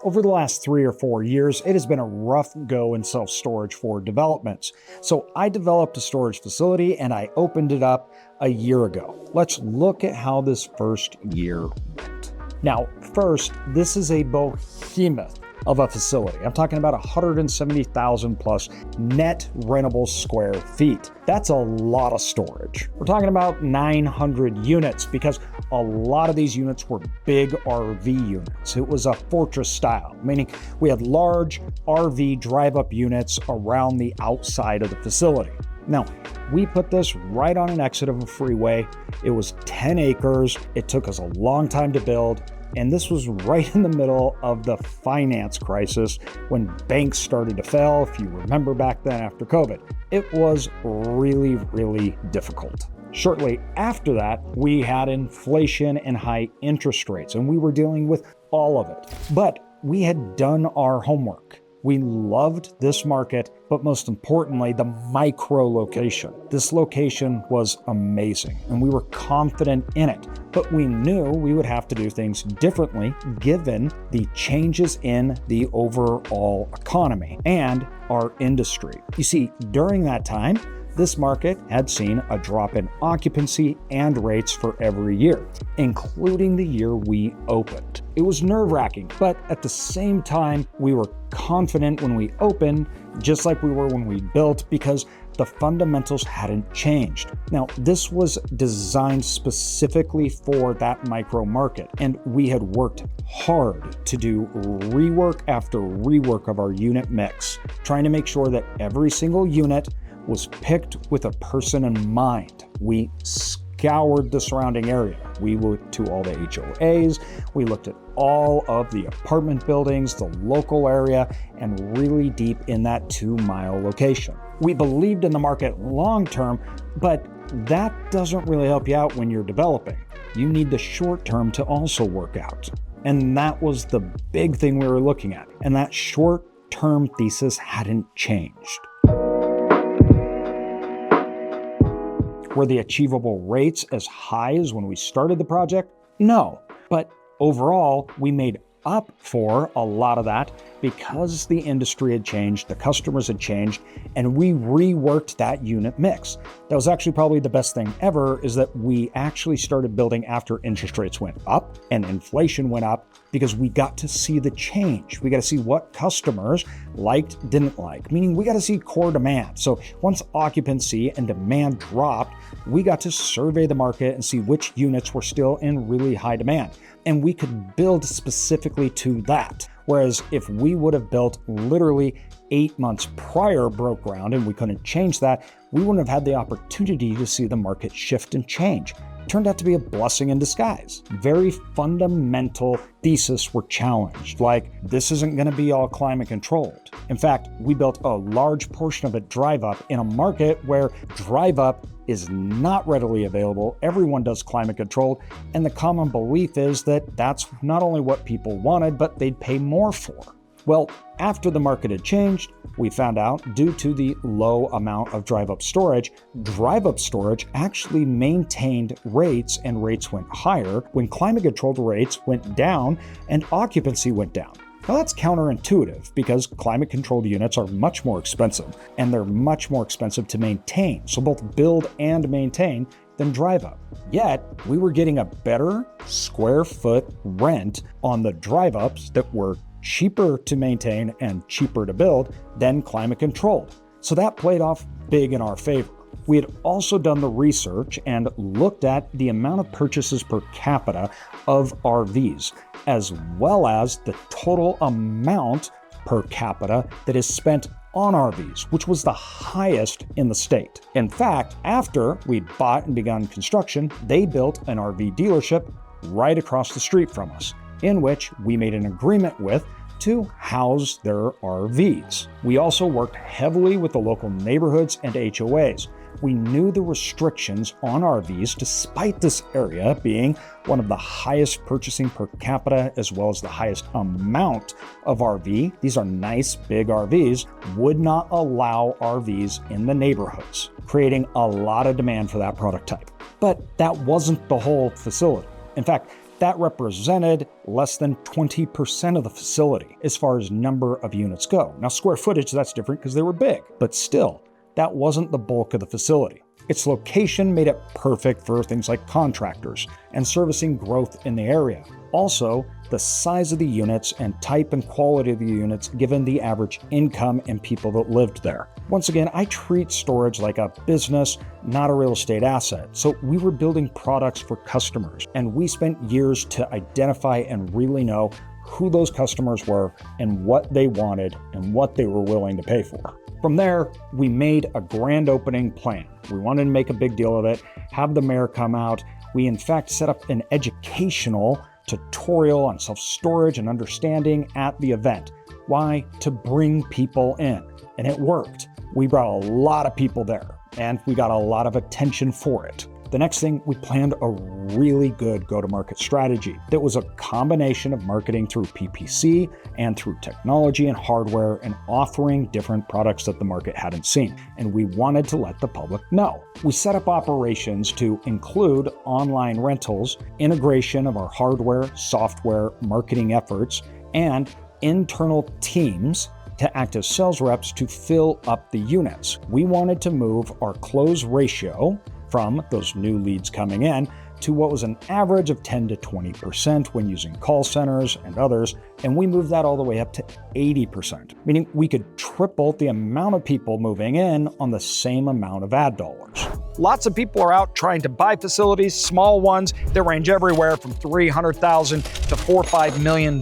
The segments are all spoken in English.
Over the last 3 or 4 years, it has been a rough go in self-storage for developments. So I developed a storage facility and I opened it up a year ago. Let's look at how this first year went. Now, first, this is a behemoth of a facility. I'm talking about 170,000 plus net rentable square feet. That's a lot of storage. We're talking about 900 units because a lot of these units were big RV units. It was a fortress style, meaning we had large RV drive-up units around the outside of the facility. Now, we put this right on an exit of a freeway. It was 10 acres. It took us a long time to build. And this was right in the middle of the finance crisis when banks started to fail, if you remember back then after COVID. It was really, really difficult. Shortly after that, we had inflation and high interest rates, and we were dealing with all of it. But we had done our homework. We loved this market, but most importantly, the micro location. This location was amazing, and we were confident in it. But we knew we would have to do things differently given the changes in the overall economy and our industry. You see, during that time, this market had seen a drop in occupancy and rates for every year, including the year we opened. It was nerve-wracking, but at the same time, we were confident when we opened, just like we were when we built, because the fundamentals hadn't changed. Now, this was designed specifically for that micro market, and we had worked hard to do rework after rework of our unit mix, trying to make sure that every single unit was picked with a person in mind. We scoured the surrounding area. We went to all the HOAs, we looked at all of the apartment buildings, the local area, and really deep in that 2-mile location. We believed in the market long term, but that doesn't really help you out when you're developing. You need the short term to also work out. And that was the big thing we were looking at. And that short term thesis hadn't changed. Were the achievable rates as high as when we started the project? No, but overall, we made up for a lot of that because the industry had changed, the customers had changed, and we reworked that unit mix. That was actually probably the best thing ever, is that we actually started building after interest rates went up and inflation went up, because we got to see the change. We got to see what customers liked, didn't like, meaning we got to see core demand. So once occupancy and demand dropped, we got to survey the market and see which units were still in really high demand. And we could build specifically to that. Whereas if we would have built literally 8 months prior broke ground and we couldn't change that, we wouldn't have had the opportunity to see the market shift and change. Turned out to be a blessing in disguise. Very fundamental thesis were challenged, like this isn't going to be all climate controlled. In fact, we built a large portion of it drive up in a market where drive up is not readily available. Everyone does climate controlled, and the common belief is that that's not only what people wanted, but they'd pay more for. Well, after the market had changed, we found out due to the low amount of drive-up storage actually maintained rates, and rates went higher when climate-controlled rates went down and occupancy went down. Now that's counterintuitive because climate-controlled units are much more expensive, and they're much more expensive to maintain, so both build and maintain, than drive-up. Yet, we were getting a better square foot rent on the drive-ups that were cheaper to maintain and cheaper to build than climate controlled. So that played off big in our favor. We had also done the research and looked at the amount of purchases per capita of RVs, as well as the total amount per capita that is spent on RVs, which was the highest in the state. In fact, after we'd bought and begun construction, they built an RV dealership right across the street from us, in which we made an agreement with to house their RVs. We also worked heavily with the local neighborhoods and HOAs. We knew the restrictions on RVs, despite this area being one of the highest purchasing per capita as well as the highest amount of RV. These are nice big RVs, would not allow RVs in the neighborhoods, creating a lot of demand for that product type. But that wasn't the whole facility. In fact, that represented less than 20% of the facility as far as number of units go. Now, square footage, that's different because they were big, but still, that wasn't the bulk of the facility. Its location made it perfect for things like contractors and servicing growth in the area. Also, the size of the units and type and quality of the units given the average income and people that lived there. Once again, I treat storage like a business, not a real estate asset. So we were building products for customers, and we spent years to identify and really know who those customers were and what they wanted and what they were willing to pay for. From there, we made a grand opening plan. We wanted to make a big deal of it, have the mayor come out. We in fact set up an educational tutorial on self-storage and understanding at the event. Why? To bring people in. And it worked. We brought a lot of people there, and we got a lot of attention for it. The next thing, we planned a really good go-to-market strategy that was a combination of marketing through PPC and through technology and hardware and offering different products that the market hadn't seen. And we wanted to let the public know. We set up operations to include online rentals, integration of our hardware, software, marketing efforts, and internal teams to act as sales reps to fill up the units. We wanted to move our close ratio from those new leads coming in to what was an average of 10 to 20% when using call centers and others, and we moved that all the way up to 80%, meaning we could triple the amount of people moving in on the same amount of ad dollars. Lots of people are out trying to buy facilities, small ones that range everywhere from $300,000 to $4 or $5 million.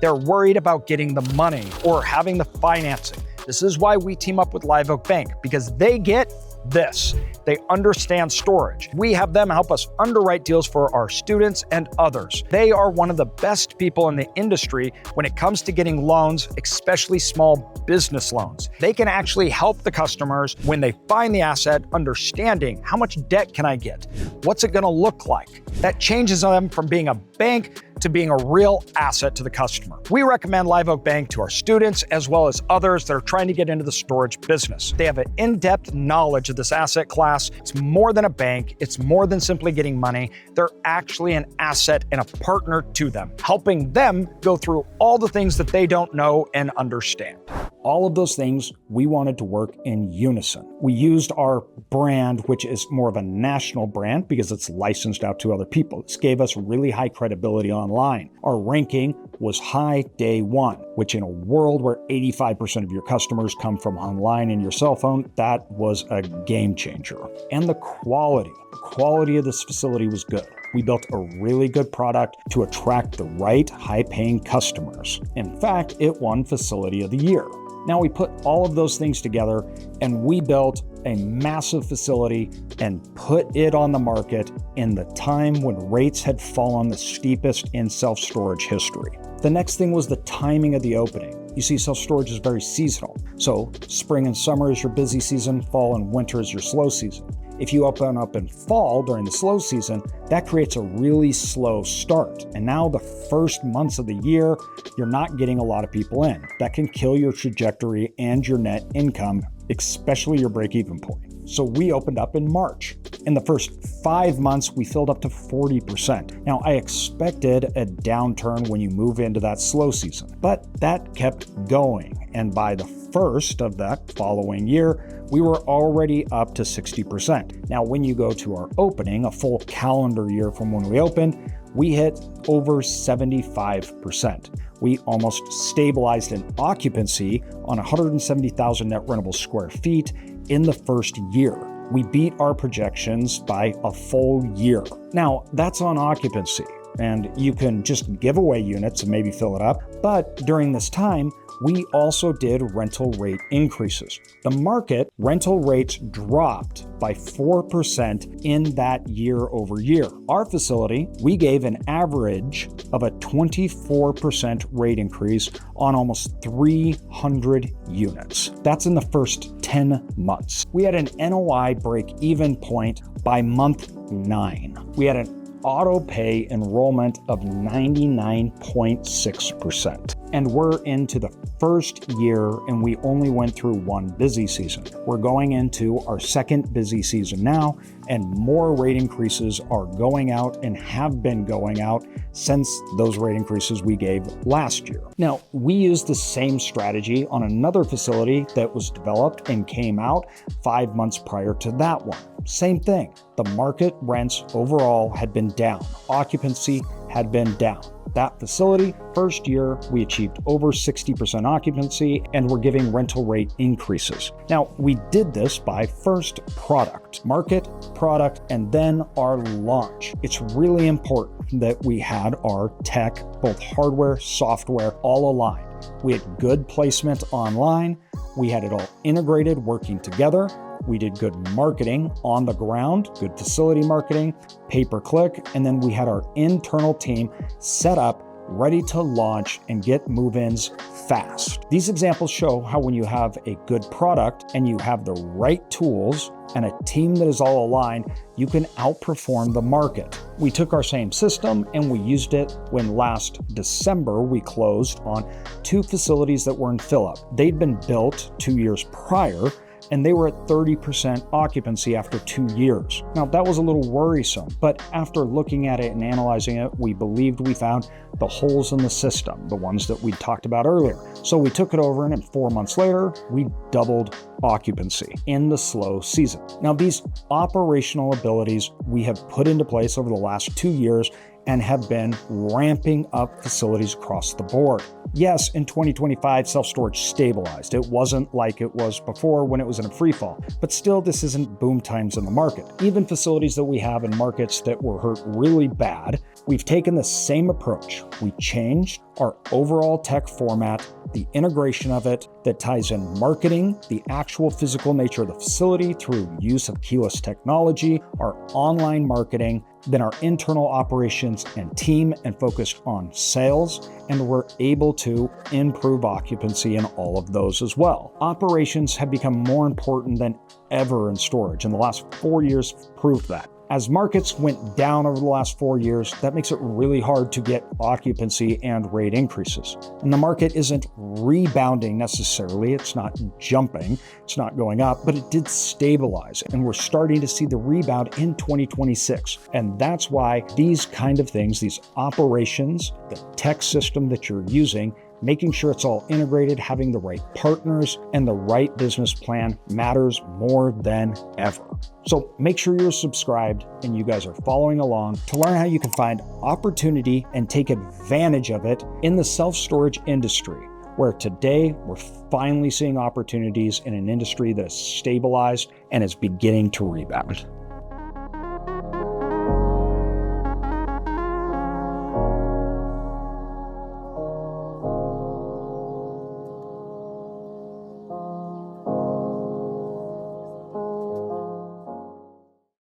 They're worried about getting the money or having the financing. This is why we team up with Live Oak Bank, because they get this. They understand storage. We have them help us underwrite deals for our students and others. They are one of the best people in the industry when it comes to getting loans, especially small business loans. They can actually help the customers when they find the asset, understanding how much debt can I get? What's it gonna look like? That changes them from being a bank to being a real asset to the customer. We recommend Live Oak Bank to our students as well as others that are trying to get into the storage business. They have an in-depth knowledge of this asset class. It's more than a bank. It's more than simply getting money. They're actually an asset and a partner to them, helping them go through all the things that they don't know and understand. All of those things we wanted to work in unison. We used our brand, which is more of a national brand because it's licensed out to other people. This gave us really high credibility online. Our ranking was high day one, which in a world where 85% of your customers come from online and your cell phone, that was a game changer. And the quality of this facility was good. We built a really good product to attract the right high-paying customers. In fact, it won Facility of the Year. Now we put all of those things together and we built a massive facility and put it on the market in the time when rates had fallen the steepest in self-storage history. The next thing was the timing of the opening. You see, self-storage is very seasonal. So spring and summer is your busy season, fall and winter is your slow season. If you open up in fall during the slow season, that creates a really slow start. And now the first months of the year, you're not getting a lot of people in. That can kill your trajectory and your net income, especially your break-even point. So we opened up in March. In the first 5 months, we filled up to 40%. Now, I expected a downturn when you move into that slow season, but that kept going. And by the first of that following year, we were already up to 60%. Now, when you go to our opening, a full calendar year from when we opened, we hit over 75%. We almost stabilized in occupancy on 170,000 net rentable square feet in the first year. We beat our projections by a full year. Now, that's on occupancy, and you can just give away units and maybe fill it up. But during this time, we also did rental rate increases. The market rental rates dropped by 4% in that year over year. Our facility, we gave an average of a 24% rate increase on almost 300 units. That's in the first 10 months. We had an NOI break-even point by month 9. We had an auto pay enrollment of 99.6%. And we're into the first year and we only went through one busy season. We're going into our second busy season now and more rate increases are going out and have been going out since those rate increases we gave last year. Now, we used the same strategy on another facility that was developed and came out 5 months prior to that one. Same thing. The market rents overall had been down. Occupancy had been down. That facility, first year, we achieved over 60% occupancy and we're giving rental rate increases. Now, we did this by first product, market, product, and then our launch. It's really important that we had our tech, both hardware, software, all aligned. We had good placement online. We had it all integrated, working together. We did good marketing on the ground, good facility marketing, pay-per-click, and then we had our internal team set up, ready to launch and get move-ins fast. These examples show how when you have a good product and you have the right tools and a team that is all aligned, you can outperform the market. We took our same system and we used it when last December we closed on 2 facilities that were in fill-up. They'd been built 2 years prior, and they were at 30% occupancy after 2 years. Now, that was a little worrisome, but after looking at it and analyzing it, we believed we found the holes in the system, the ones that we talked about earlier. So we took it over, and 4 months later, we doubled occupancy in the slow season. Now, these operational abilities we have put into place over the last 2 years and have been ramping up facilities across the board. Yes, in 2025, self-storage stabilized. It wasn't like it was before when it was in a free fall, but still this isn't boom times in the market. Even facilities that we have in markets that were hurt really bad, we've taken the same approach. We changed our overall tech format, the integration of it that ties in marketing, the actual physical nature of the facility through use of keyless technology, our online marketing, then our internal operations and team, and focused on sales, and we're able to improve occupancy in all of those as well. Operations have become more important than ever in storage, and the last 4 years proved that. As markets went down over the last 4 years, that makes it really hard to get occupancy and rate increases. And the market isn't rebounding necessarily. It's not jumping. It's not going up, but it did stabilize. And we're starting to see the rebound in 2026. And that's why these kind of things, these operations, the tech system that you're using, making sure it's all integrated, having the right partners, and the right business plan matters more than ever. So make sure you're subscribed and you guys are following along to learn how you can find opportunity and take advantage of it in the self-storage industry, where today we're finally seeing opportunities in an industry that is stabilized and is beginning to rebound.